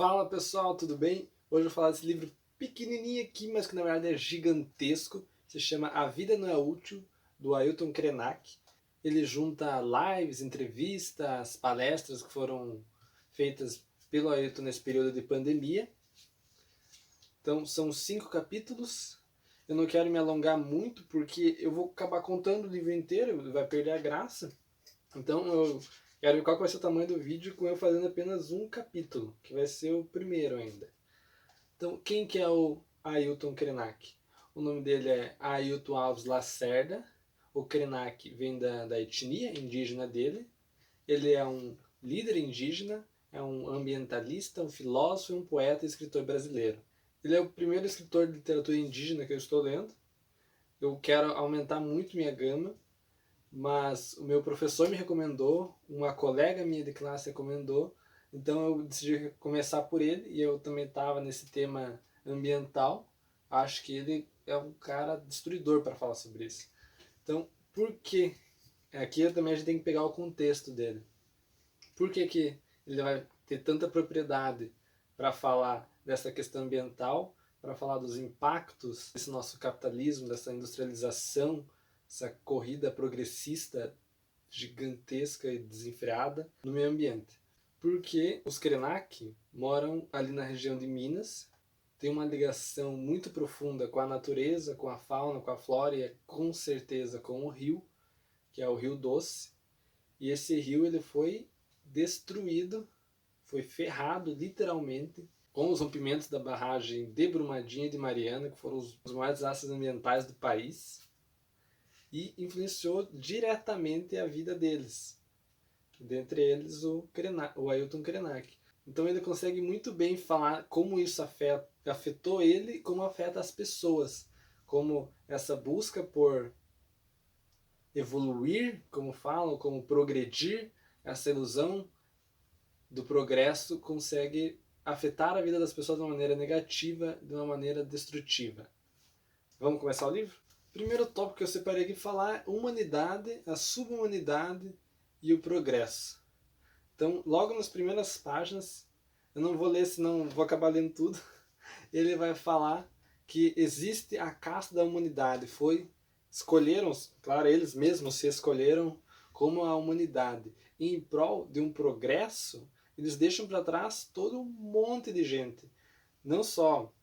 Fala pessoal, tudo bem? Hoje eu vou falar desse livro pequenininho aqui, mas que na verdade é gigantesco. Se chama A Vida Não é Útil, do Ailton Krenak. Ele junta lives, entrevistas, palestras que foram feitas pelo Ailton nesse período de pandemia. Então são 5 capítulos. Eu não quero me alongar muito porque eu vou acabar contando o livro inteiro, vai perder a graça. Então eu quero ver qual vai ser o tamanho do vídeo com eu fazendo apenas um capítulo, que vai ser o primeiro ainda. Então, quem que é o Ailton Krenak? O nome dele é Ailton Alves Lacerda. O Krenak vem da etnia indígena dele. Ele é um líder indígena, é um ambientalista, um filósofo, um poeta e escritor brasileiro. Ele é o primeiro escritor de literatura indígena que eu estou lendo. Eu quero aumentar muito minha gama, mas o meu professor me recomendou, uma colega minha de classe recomendou, então eu decidi começar por ele, e eu também estava nesse tema ambiental. Acho que ele é um cara destruidor para falar sobre isso. Então, por que? Aqui também a gente tem que pegar o contexto dele. Por que que ele vai ter tanta propriedade para falar dessa questão ambiental, para falar dos impactos desse nosso capitalismo, dessa industrialização, essa corrida progressista gigantesca e desenfreada no meio ambiente? Porque os Krenak moram ali na região de Minas, têm uma ligação muito profunda com a natureza, com a fauna, com a flora e com certeza com o rio, que é o Rio Doce. E esse rio ele foi destruído, foi ferrado literalmente com os rompimentos da barragem de Brumadinho e de Mariana, que foram os maiores desastres ambientais do país, e influenciou diretamente a vida deles. Dentre eles o Ailton Krenak. Então ele consegue muito bem falar como isso afetou ele e como afeta as pessoas. Como essa busca por evoluir, como falam, como progredir, essa ilusão do progresso consegue afetar a vida das pessoas de uma maneira negativa, de uma maneira destrutiva. Vamos começar o livro? O primeiro tópico que eu separei aqui falar é humanidade, a subhumanidade e o progresso. Então, logo nas primeiras páginas, eu não vou ler, senão vou acabar lendo tudo, ele vai falar que existe a casta da humanidade. Escolheram, claro, eles mesmos se escolheram como a humanidade. E em prol de um progresso, eles deixam para trás todo um monte de gente. Não só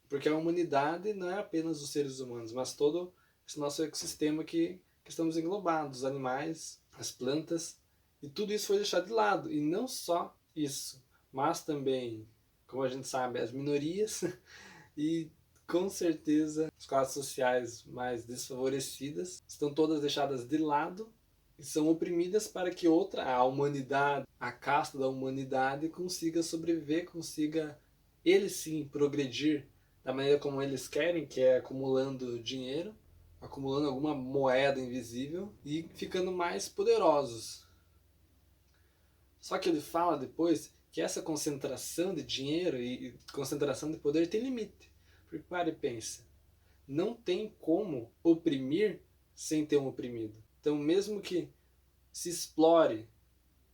porque a humanidade não é apenas os seres humanos, mas todo esse nosso ecossistema que estamos englobados, os animais, as plantas, e tudo isso foi deixado de lado. E não só isso, mas também, como a gente sabe, as minorias e com certeza as classes sociais mais desfavorecidas estão todas deixadas de lado e são oprimidas para que a humanidade, a casta da humanidade consiga sobreviver, consiga eles sim progredir da maneira como eles querem, que é acumulando dinheiro, acumulando alguma moeda invisível e ficando mais poderosos. Só que ele fala depois que essa concentração de dinheiro e concentração de poder tem limite. Porque para e pensa, não tem como oprimir sem ter um oprimido. Então mesmo que se explore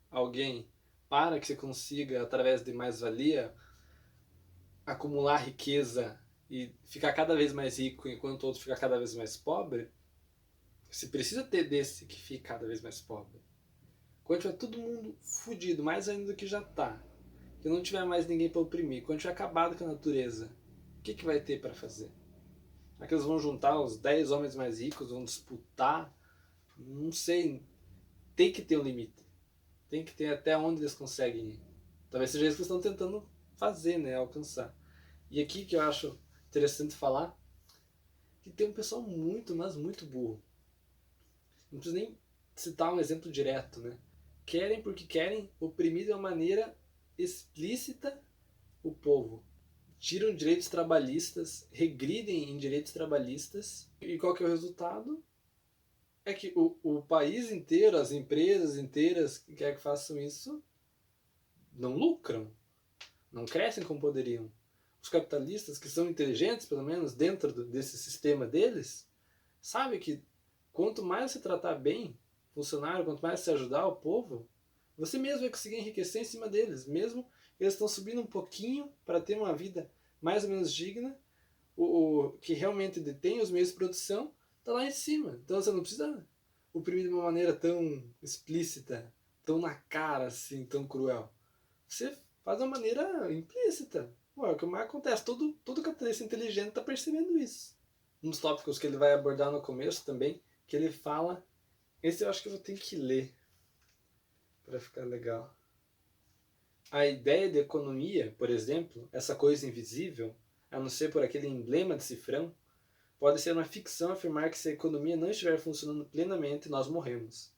alguém para que você consiga, através de mais-valia, acumular riqueza e ficar cada vez mais rico enquanto o outro fica cada vez mais pobre, você precisa ter desse que fica cada vez mais pobre. Quando tiver todo mundo fudido, mais ainda do que já tá, que não tiver mais ninguém para oprimir, quando tiver acabado com a natureza, o que vai ter para fazer? Será que eles vão juntar os 10 homens mais ricos, vão disputar? Não sei. Tem que ter um limite. Tem que ter até onde eles conseguem ir. Talvez seja isso que eles estão tentando fazer, né? Alcançar. E aqui que eu acho interessante falar, que tem um pessoal muito, mas muito burro. Não preciso nem citar um exemplo direto, né? Querem porque querem oprimir de uma maneira explícita o povo. Tiram direitos trabalhistas, regridem em direitos trabalhistas. E qual que é o resultado? É que o país inteiro, as empresas inteiras que querem que façam isso, não lucram, não crescem como poderiam. Os capitalistas, que são inteligentes, pelo menos dentro desse sistema deles, sabem que quanto mais você tratar bem o funcionário, quanto mais você ajudar o povo, você mesmo vai conseguir enriquecer em cima deles, mesmo eles estão subindo um pouquinho para ter uma vida mais ou menos digna. O que realmente detém os meios de produção está lá em cima. Então você não precisa oprimir de uma maneira tão explícita, tão na cara assim, tão cruel. Você faz de uma maneira implícita. Ué, é o que mais acontece. Todo capitalista inteligente está percebendo isso. Um dos tópicos que ele vai abordar no começo também, que ele fala. Esse eu acho que eu vou ter que ler para ficar legal. A ideia de economia, por exemplo, essa coisa invisível, a não ser por aquele emblema de cifrão, pode ser uma ficção afirmar que se a economia não estiver funcionando plenamente, nós morremos.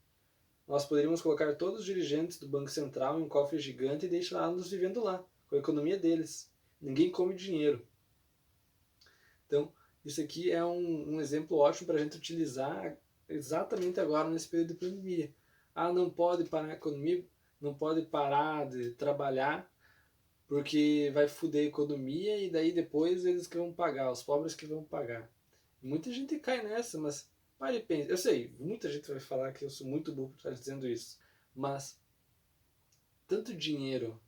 Nós poderíamos colocar todos os dirigentes do Banco Central em um cofre gigante e deixá-los vivendo lá, com a economia deles. Ninguém come dinheiro. Então, isso aqui é um exemplo ótimo para a gente utilizar exatamente agora nesse período de pandemia. Ah, não pode parar a economia, não pode parar de trabalhar porque vai foder a economia e daí depois eles que vão pagar, os pobres que vão pagar. Muita gente cai nessa, mas pare e pense. Eu sei, muita gente vai falar que eu sou muito burro por estar dizendo isso, mas tanto dinheiro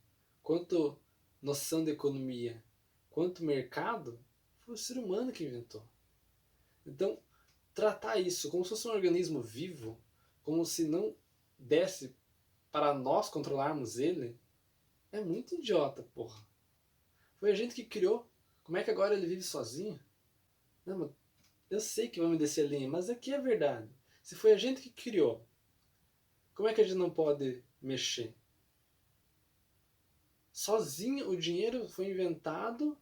quanto noção de economia, quanto mercado, foi o ser humano que inventou. Então, tratar isso como se fosse um organismo vivo, como se não desse para nós controlarmos ele, é muito idiota, porra. Foi a gente que criou. Como é que agora ele vive sozinho? Não, mas eu sei que vão me descer a linha, mas aqui é verdade. Se foi a gente que criou, como é que a gente não pode mexer? Sozinho o dinheiro foi inventado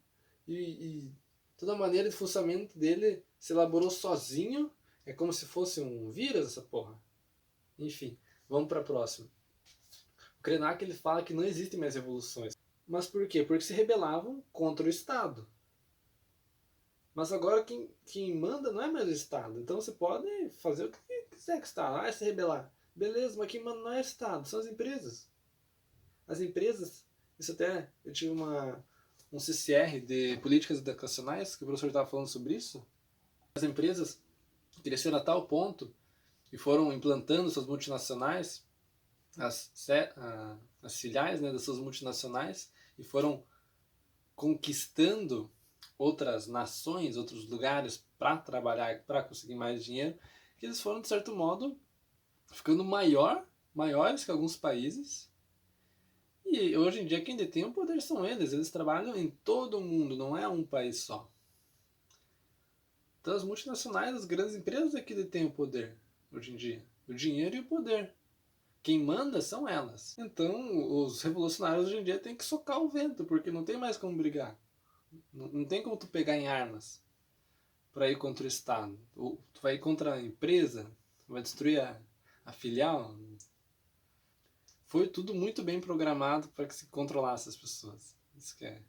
e toda a maneira de funcionamento dele se elaborou sozinho. É como se fosse um vírus essa porra. Enfim, vamos para a próxima. O Krenak ele fala que não existem mais revoluções. Mas por quê? Porque se rebelavam contra o Estado. Mas agora quem manda não é mais o Estado. Então você pode fazer o que quiser com o Estado. Ah, é se rebelar. Beleza, mas quem manda não é o Estado, são as empresas. As empresas, isso até, eu tive um CCR de políticas educacionais, que o professor estava falando sobre isso. As empresas cresceram a tal ponto e foram implantando suas multinacionais, as filiais, né, das suas multinacionais, e foram conquistando outras nações, outros lugares para trabalhar, para conseguir mais dinheiro, que eles foram, de certo modo, ficando maiores que alguns países. E hoje em dia quem detém o poder são eles. Eles trabalham em todo o mundo, não é um país só. Então as multinacionais, as grandes empresas é que detêm o poder hoje em dia. O dinheiro e o poder. Quem manda são elas. Então os revolucionários hoje em dia têm que socar o vento, porque não tem mais como brigar. Não tem como tu pegar em armas para ir contra o Estado. Ou tu vai ir contra a empresa, vai destruir a filial. Foi tudo muito bem programado para que se controlasse as pessoas. Isso que é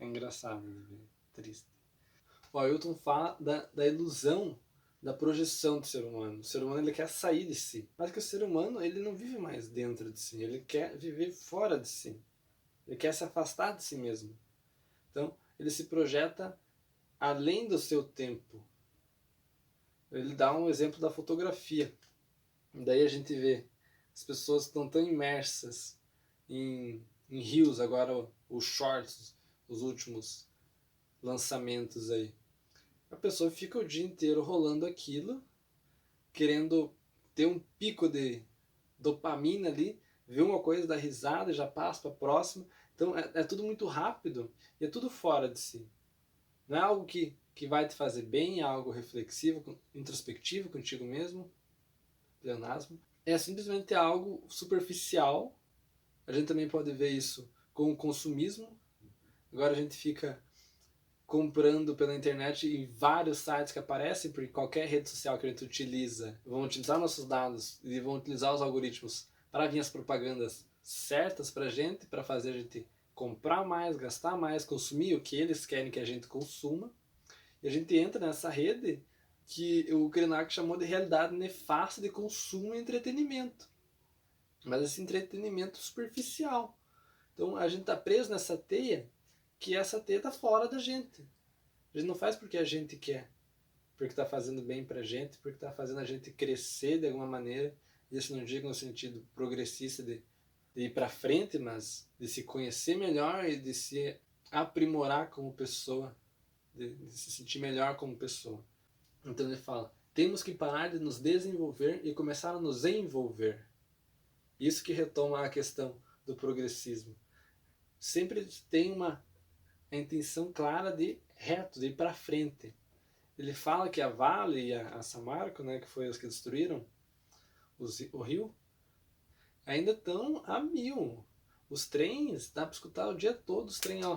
engraçado, triste. O Ailton fala da ilusão da projeção do ser humano. O ser humano ele quer sair de si. Mas que o ser humano ele não vive mais dentro de si. Ele quer viver fora de si. Ele quer se afastar de si mesmo. Então, ele se projeta além do seu tempo. Ele dá um exemplo da fotografia. Daí a gente vê as pessoas estão tão imersas em reels, agora os shorts, os últimos lançamentos aí. A pessoa fica o dia inteiro rolando aquilo, querendo ter um pico de dopamina ali, vê uma coisa, dá risada, já passa para a próxima. Então é tudo muito rápido e é tudo fora de si. Não é algo que vai te fazer bem, é algo reflexivo, introspectivo contigo mesmo, pleonasmo. É simplesmente algo superficial. A gente também pode ver isso com o consumismo. Agora a gente fica comprando pela internet em vários sites que aparecem, porque qualquer rede social que a gente utiliza, vão utilizar nossos dados e vão utilizar os algoritmos para vir as propagandas certas para a gente, para fazer a gente comprar mais, gastar mais, consumir o que eles querem que a gente consuma. E a gente entra nessa rede que o Krenak chamou de realidade nefasta de consumo e entretenimento. Mas esse entretenimento superficial. Então a gente está preso nessa teia, que essa teia está fora da gente. A gente não faz porque a gente quer, porque está fazendo bem para a gente, porque está fazendo a gente crescer de alguma maneira. E isso não digo no sentido progressista de de ir para frente, mas de se conhecer melhor e de se aprimorar como pessoa, de se sentir melhor como pessoa. Então ele fala, temos que parar de nos desenvolver e começar a nos envolver. Isso que retoma a questão do progressismo. Sempre tem a intenção clara de reto, de ir para frente. Ele fala que a Vale e a Samarco, né, que foi as que destruíram o rio, ainda estão a 1000. Os trens, dá para escutar o dia todo os trens, ó,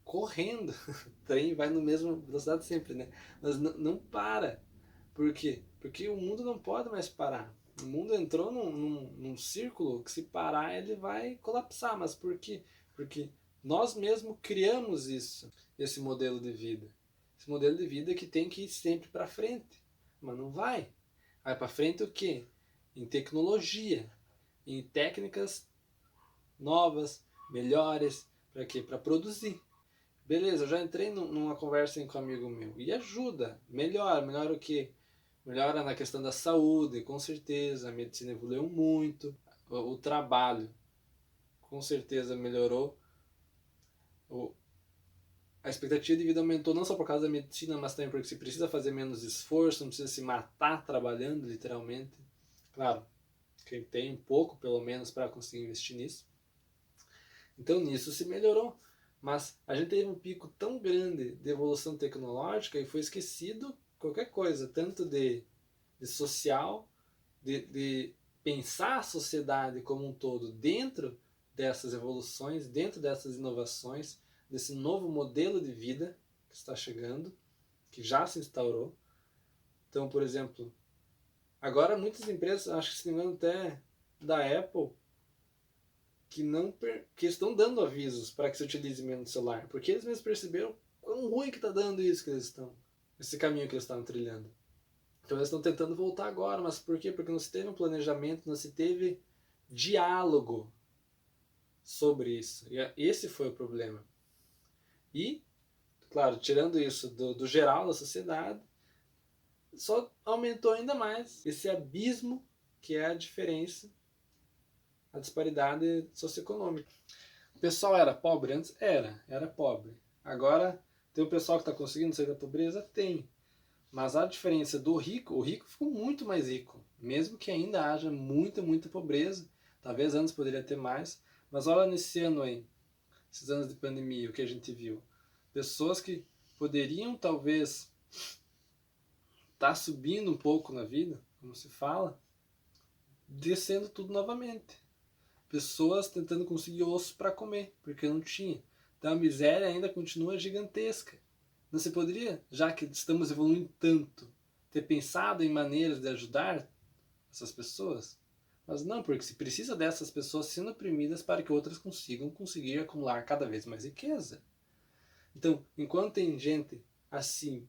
correndo. O trem vai no mesmo velocidade sempre, né? Mas não para. Por quê? Porque o mundo não pode mais parar. O mundo entrou num círculo que se parar ele vai colapsar. Mas por quê? Porque nós mesmos criamos isso, esse modelo de vida. Esse modelo de vida que tem que ir sempre para frente. Mas não vai. Vai para frente o quê? Em tecnologia, em técnicas novas, melhores, para quê? Para produzir. Beleza, eu já entrei numa conversa com um amigo meu. E ajuda, melhora o quê? Melhora na questão da saúde, com certeza. A medicina evoluiu muito. O trabalho, com certeza, melhorou. A expectativa de vida aumentou não só por causa da medicina, mas também porque se precisa fazer menos esforço, não precisa se matar trabalhando, literalmente. Claro, quem tem um pouco, pelo menos, para conseguir investir nisso. Então, nisso se melhorou. Mas a gente teve um pico tão grande de evolução tecnológica e foi esquecido qualquer coisa, tanto de social, de pensar a sociedade como um todo dentro dessas evoluções, dentro dessas inovações, desse novo modelo de vida que está chegando, que já se instaurou. Então, por exemplo, agora muitas empresas, acho que se não me engano até da Apple, que estão dando avisos para que se utilize menos celular, porque eles mesmos perceberam quão ruim que está dando isso que eles estão, esse caminho que eles estavam trilhando. Então eles estão tentando voltar agora, mas por quê? Porque não se teve um planejamento, não se teve diálogo sobre isso. E esse foi o problema. E, claro, tirando isso do geral da sociedade, só aumentou ainda mais esse abismo que é a diferença, a disparidade socioeconômica. O pessoal era pobre antes? Era pobre. Agora, tem o pessoal que está conseguindo sair da pobreza? Tem. Mas a diferença do rico, o rico ficou muito mais rico. Mesmo que ainda haja muita, muita pobreza. Talvez antes poderia ter mais. Mas olha nesse ano aí, esses anos de pandemia, o que a gente viu. Pessoas que poderiam talvez estar subindo um pouco na vida, como se fala, descendo tudo novamente. Pessoas tentando conseguir osso para comer, porque não tinha. Então a miséria ainda continua gigantesca. Não se poderia, já que estamos evoluindo tanto, ter pensado em maneiras de ajudar essas pessoas? Mas não, porque se precisa dessas pessoas sendo oprimidas para que outras consigam conseguir acumular cada vez mais riqueza. Então, enquanto tem gente assim,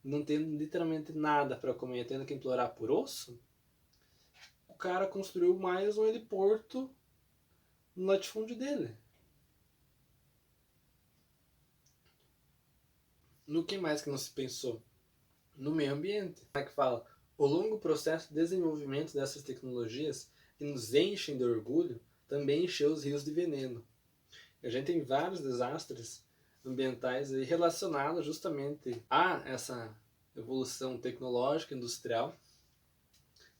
não tendo literalmente nada para comer, tendo que implorar por osso, o cara construiu mais um heliporto no latifúndio dele. No que mais que não se pensou? No meio ambiente. É que fala, o longo processo de desenvolvimento dessas tecnologias que nos enchem de orgulho também encheu os rios de veneno. E a gente tem vários desastres ambientais aí relacionados justamente a essa evolução tecnológica, industrial.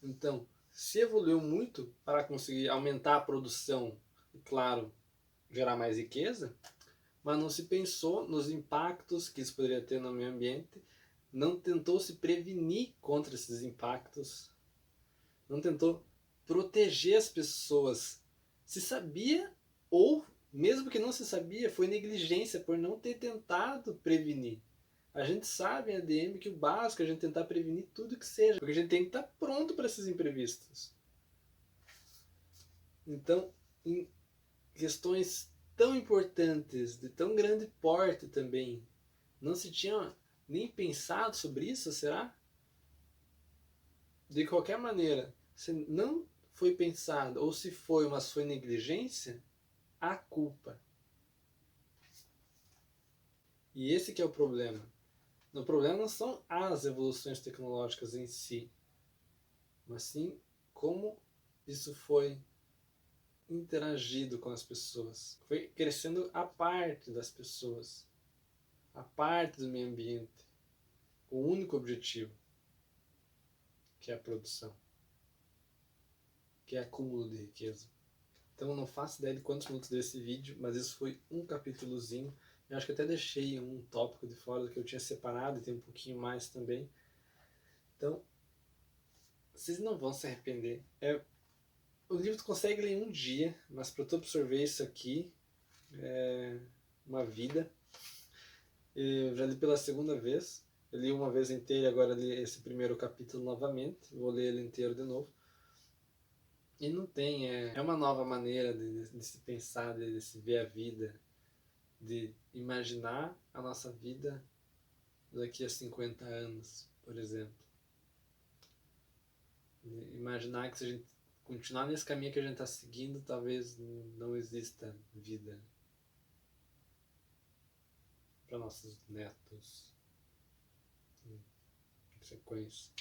Então, se evoluiu muito para conseguir aumentar a produção e, claro, gerar mais riqueza, mas não se pensou nos impactos que isso poderia ter no meio ambiente, não tentou se prevenir contra esses impactos, não tentou proteger as pessoas. Se sabia, ou mesmo que não se sabia, foi negligência por não ter tentado prevenir. A gente sabe em ADM que o básico é a gente tentar prevenir tudo que seja, porque a gente tem que estar pronto para esses imprevistos. Então, em questões tão importantes, de tão grande porte também, não se tinha nem pensado sobre isso, será? De qualquer maneira, se não foi pensado, ou se foi, mas foi negligência, há culpa. E esse que é o problema. O problema não são as evoluções tecnológicas em si, mas sim como isso foi interagido com as pessoas, foi crescendo a parte das pessoas, a parte do meio ambiente, com o único objetivo, que é a produção, que é acúmulo de riqueza. Então eu não faço ideia de quantos minutos desse vídeo, mas isso foi um capítulozinho. Eu acho que até deixei um tópico de fora do que eu tinha separado, e tem um pouquinho mais também. Então, vocês não vão se arrepender. O livro tu consegue ler em um dia, mas para tu absorver isso aqui, é uma vida. Eu já li pela segunda vez. Eu li uma vez inteira e agora li esse primeiro capítulo novamente. Vou ler ele inteiro de novo. E não tem, é uma nova maneira de se pensar, de se ver a vida, de imaginar a nossa vida daqui a 50 anos, por exemplo. De imaginar que se a gente continuar nesse caminho que a gente está seguindo, talvez não exista vida para nossos netos em sequência.